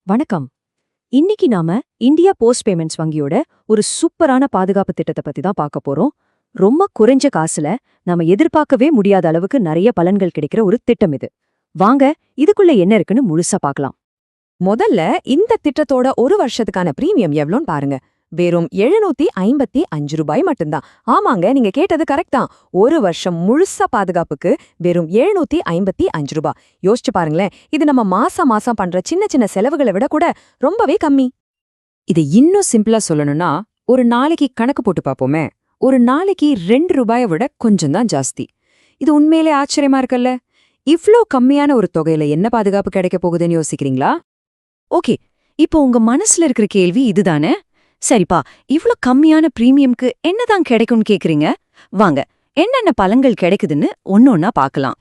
வணக்கம். இன்னைக்கு நாம இந்தியா போஸ்ட் பேமெண்ட்ஸ் வங்கியோட ஒரு சூப்பரான பாதுகாப்பு திட்டத்தை பத்தி தான் பார்க்க போறோம். ரொம்ப குறைஞ்ச காசுல நாம எதிர்பார்க்கவே முடியாத அளவுக்கு நிறைய பலன்கள் கிடைக்கிற ஒரு திட்டம் இது. வாங்க இதுக்குள்ள என்ன இருக்குன்னு முழுசா பார்க்கலாம். முதல்ல இந்த திட்டத்தோட ஒரு வருஷத்துக்கான பிரீமியம் எவ்வளோன்னு பாருங்க. வெறும் 755 ரூபாய் மட்டும்தான். ஆமாங்க, நீங்க கேட்டது கரெக்ட் தான். ஒரு வருஷம் முழுசா பாதுகாப்புக்கு வெறும் 755 ரூபாய். யோசிச்சு பாருங்களேன், இது நம்ம மாசம் மாசம் பண்ற சின்ன சின்ன செலவுகளை விட கூட ரொம்பவே கம்மி. இது இன்னும் சிம்பிளா சொல்லணும்னா, ஒரு நாளைக்கு கணக்கு போட்டு பார்ப்போமே. ஒரு நாளைக்கு 2 ரூபாயை விட கொஞ்சம் தான் ஜாஸ்தி. இது உண்மையிலே ஆச்சரியமா இருக்குல்ல? இவ்ளோ கம்மியான ஒரு தொகையில என்ன பாதுகாப்பு கிடைக்க போகுதுன்னு யோசிக்கிறீங்களா? ஓகே, இப்போ உங்க மனசுல இருக்கிற கேள்வி இதுதானே? சரிப்பா, இவ்ளோ கம்மியான பிரீமியம்க்கு என்னதான் கிடைக்கும்னு கேக்குறீங்க. வாங்க, என்னென்ன பலன்கள் கிடைக்குதுன்னு ஒன்னொன்னா பார்க்கலாம்.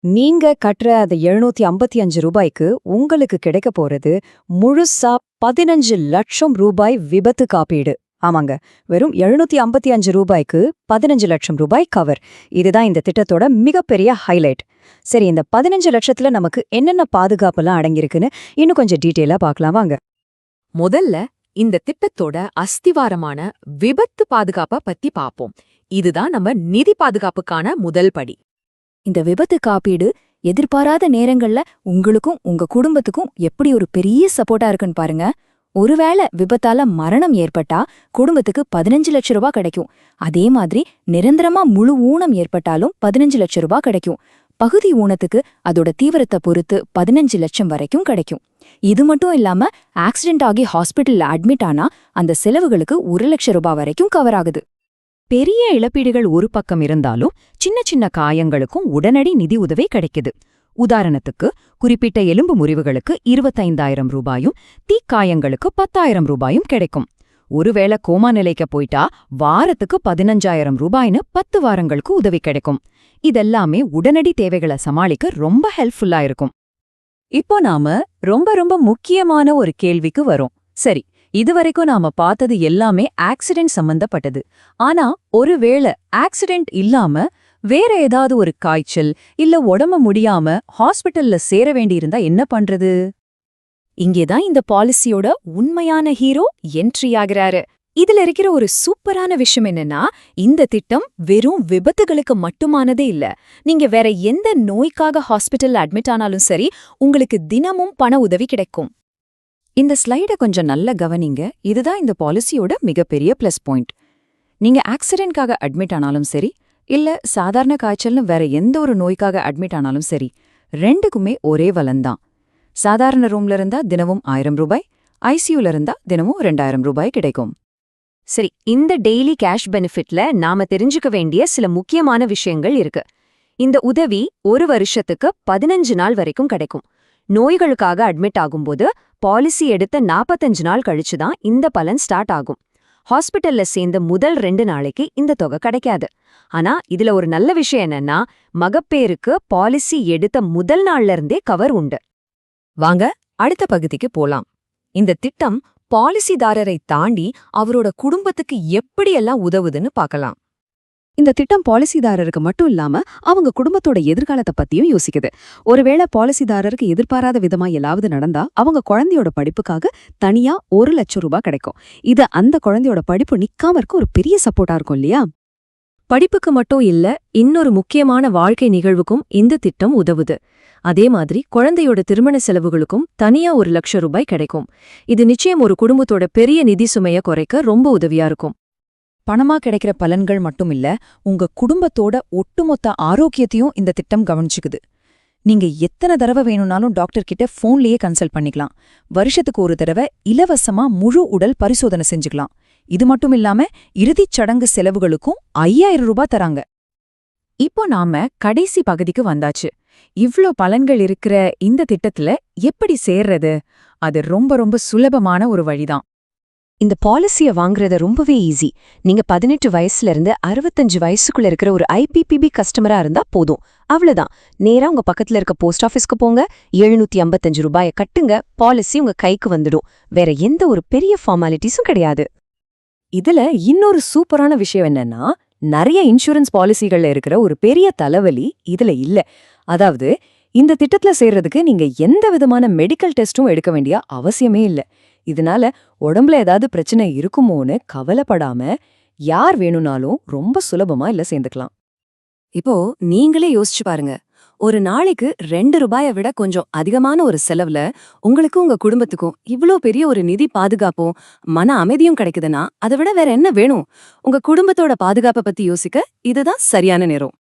நீங்க கட்டுற அந்த 755 ரூபாய்க்கு உங்களுக்கு கிடைக்க போறது முழுசா 15 லட்சம் ரூபாய் விபத்து காப்பீடு. ஆமாங்க, வெறும் 755 ரூபாய்க்கு 15 லட்சம் ரூபாய் கவர். இதுதான் இந்த திட்டத்தோட மிகப்பெரிய ஹைலைட். சரி, இந்த 15 லட்சத்துல நமக்கு என்னென்ன பாதுகாப்பெல்லாம் அடங்கியிருக்குன்னு இன்னும் கொஞ்சம் டீட்டெயிலா பார்க்கலாம் வாங்க. முதல்ல இந்த திட்டத்தோட அஸ்திவாரமான விபத்து பாதுகாப்ப பத்தி பாப்போம். இதுதான் நம்ம நிதி பாதுகாப்புக்கான முதல் படி. இந்த விபத்து காப்பீடு எதிர்பாராத நேரங்கள்ல உங்களுக்கும் உங்க குடும்பத்துக்கும் எப்படி ஒரு பெரிய சப்போர்ட்டா இருக்குன்னு பாருங்க. ஒருவேளை விபத்தால மரணம் ஏற்பட்டா குடும்பத்துக்கு 15 லட்சம் ரூபாய் கிடைக்கும். அதே மாதிரி நிரந்தரமா முழு ஊனம் ஏற்பட்டாலும் 15 லட்சம் ரூபாய் கிடைக்கும். பகுதி ஊனத்துக்கு அதோட தீவிரத்தை பொறுத்து 15 லட்சம் வரைக்கும் கிடைக்கும். இது மட்டும் இல்லாம ஆக்சிடென்ட் ஆகி ஹாஸ்பிட்டல்ல அட்மிட் ஆனா அந்த செலவுகளுக்கு 1 லட்சம் ரூபாய் வரைக்கும் கவர் ஆகுது. பெரிய இழப்பீடுகள் ஒரு பக்கம் இருந்தாலும் சின்ன சின்ன காயங்களுக்கும் உடனடி நிதி உதவி கிடைக்குது. உதாரணத்துக்கு, குறிப்பிட்ட எலும்பு முறிவுகளுக்கு 25,000 ரூபாயும் தீக்காயங்களுக்கு 10,000 ரூபாயும் கிடைக்கும். ஒருவேளை கோமா நிலைக்கு போயிட்டா வாரத்துக்கு 15,000 ரூபாய்னு 10 வாரங்களுக்கு உதவி கிடைக்கும். இதெல்லாமே உடனடி தேவைகளை சமாளிக்க ரொம்ப ஹெல்ப்ஃபுல்லா இருக்கும். இப்போ நாம ரொம்ப முக்கியமான ஒரு கேள்விக்கு வரோம். சரி, இதுவரைக்கும் நாம பார்த்தது எல்லாமே ஆக்சிடென்ட் சம்பந்தப்பட்டது. ஆனா ஒருவேளை ஆக்சிடென்ட் இல்லாம வேற ஏதாவது ஒரு காய்ச்சல் இல்ல உடம்பு முடியாம ஹாஸ்பிட்டல்ல சேர வேண்டியிருந்தா என்ன பண்றது? இங்கேதான் இந்த பாலிசியோட உண்மையான ஹீரோ என்ட்ரி ஆகிறாரு. இதுல இருக்கிற ஒரு சூப்பரான விஷயம் என்னன்னா, இந்த திட்டம் வெறும் விபத்துகளுக்கு மட்டுமானதே இல்ல. நீங்க வேற எந்த நோய்க்காக ஹாஸ்பிட்டல் அட்மிட் ஆனாலும் சரி, உங்களுக்கு தினமும் பண உதவி கிடைக்கும். இந்த ஸ்லைட கொஞ்சம் நல்ல கவனிங்க. இதுதான் இந்த பாலிசியோட மிகப்பெரிய பிளஸ் பாயிண்ட். நீங்க ஆக்சிடென்ட்காக அட்மிட் ஆனாலும் சரி, இல்ல சாதாரண காய்ச்சல்னு வேற எந்த ஒரு நோய்க்காக அட்மிட் ஆனாலும் சரி, ரெண்டுக்குமே ஒரே வலன்தான். சாதாரண ரூம்ல இருந்தா தினமும் 1000 ரூபாய், ஐசியூல இருந்தா தினமும் 2000 ரூபாய் கிடைக்கும். சரி, இந்த டெய்லி கேஷ் பெனிஃபிட்ல நாம தெரிஞ்சுக்க வேண்டிய சில முக்கியமான விஷயங்கள் இருக்கு. இந்த உதவி ஒரு வருஷத்துக்கு 15 நாள் வரைக்கும் கிடைக்கும். நோய்களுக்காக அட்மிட் ஆகும்போது பாலிசி எடுத்த 45 நாள் கழிச்சுதான் இந்த பலன் ஸ்டார்ட் ஆகும். ஹாஸ்பிட்டல்ல சேர்ந்த முதல் 2 நாளைக்கு இந்த தொகை கிடைக்காது. ஆனா இதுல ஒரு நல்ல விஷயம் என்னன்னா, மகப்பேறுக்கு பாலிசி எடுத்த முதல் நாள்ல இருந்தே கவர் உண்டு. வாங்க அடுத்த பகுதிக்கு போலாம். இந்த திட்டம் பாலிசிதாரரை தாண்டி அவரோட குடும்பத்துக்கு எப்படியெல்லாம் உதவுதுன்னு பார்க்கலாம். இந்த திட்டம் பாலிசிதாரருக்கு மட்டும் இல்லாம அவங்க குடும்பத்தோட எதிர்காலத்தை பத்தியும் யோசிக்குது. ஒருவேளை பாலிசிதாரருக்கு எதிர்பாராத விதமா ஏதாவது நடந்தா அவங்க குழந்தையோட படிப்புக்காக தனியா 1 லட்சம் ரூபாய் கிடைக்கும். இது அந்த குழந்தையோட படிப்பு நிக்காம இருக்க ஒரு பெரிய சப்போர்ட்டா இருக்கும் இல்லையா? படிப்புக்கு மட்டும் இல்ல, இன்னொரு முக்கியமான வாழ்க்கை நிகழ்வுக்கும் இந்த திட்டம் உதவுது. அதே மாதிரி குழந்தையோட திருமண செலவுகளுக்கும் தனியா 1 லட்சம் ரூபாய் கிடைக்கும். இது நிச்சயம் ஒரு குடும்பத்தோட பெரிய நிதி சுமைய குறைக்க ரொம்ப உதவியா இருக்கும். பணமா கிடைக்கிற பலன்கள் மட்டும் இல்ல, உங்க குடும்பத்தோட ஒட்டுமொத்த ஆரோக்கியத்தையும் இந்த திட்டம் கவனிச்சுக்குது. நீங்க எத்தனை தடவை வேணும்னாலும் டாக்டர் கிட்ட போன்லயே கன்சல்ட் பண்ணிக்கலாம். வருஷத்துக்கு ஒரு தடவை இலவசமா முழு உடல் பரிசோதனை செஞ்சுக்கலாம். இது மட்டும் இல்லாம இறுதிச் சடங்கு செலவுகளுக்கும் 5000 ரூபாய் தராங்க. இப்போ நாம கடைசி பகுதிக்கு வந்தாச்சு. இவ்ளோ பலன்கள் இருக்கிற இந்த திட்டத்துல எப்படி சேர்றது? அது ரொம்ப சுலபமான ஒரு வழிதான். இந்த பாலிசிய வாங்குறது ரொம்பவே ஈஸி. நீங்க 18 வயசுல இருந்து 65 வயசுக்குள்ள இருக்கிற ஒரு IPPB கஸ்டமரா இருந்தா போதும். அவ்வளவுதான். நேரா உங்க பக்கத்துல இருக்க போஸ்ட் ஆபீஸ்க்கு போங்க, 755 ரூபாயை கட்டுங்க, பாலிசி உங்க கைக்கு வந்துடும். வேற எந்த ஒரு பெரிய ஃபார்மாலிட்டிஸும் கிடையாது. இதுல இன்னொரு சூப்பரான விஷயம் என்னன்னா, நிறைய இன்சூரன்ஸ் பாலிசிகள்ல இருக்கிற ஒரு பெரிய தலைவலி இதுல இல்ல. அதாவது இந்த திட்டத்துல சேர்றதுக்கு நீங்க எந்த விதமான மெடிக்கல் டெஸ்டும் எடுக்க வேண்டிய அவசியமே இல்ல. இதனால உடம்புல ஏதாவது பிரச்சனை இருக்குமோன்னு கவலைப்படாம யார் வேணும்னாலும் ரொம்ப சுலபமா இல்ல சேர்ந்துக்கலாம். இப்போ நீங்களே யோசிச்சு பாருங்க. ஒரு நாளைக்கு 2 ரூபாயை விட கொஞ்சம் அதிகமான ஒரு செலவுல உங்களுக்கும் உங்க குடும்பத்துக்கும் இவ்ளோ பெரிய ஒரு நிதி பாதுகாப்பும் மன அமைதியும் கிடைக்குதுன்னா அதை விட வேற என்ன வேணும்? உங்க குடும்பத்தோட பாதுகாப்பை பத்தி யோசிக்க இதுதான் சரியான நேரம்.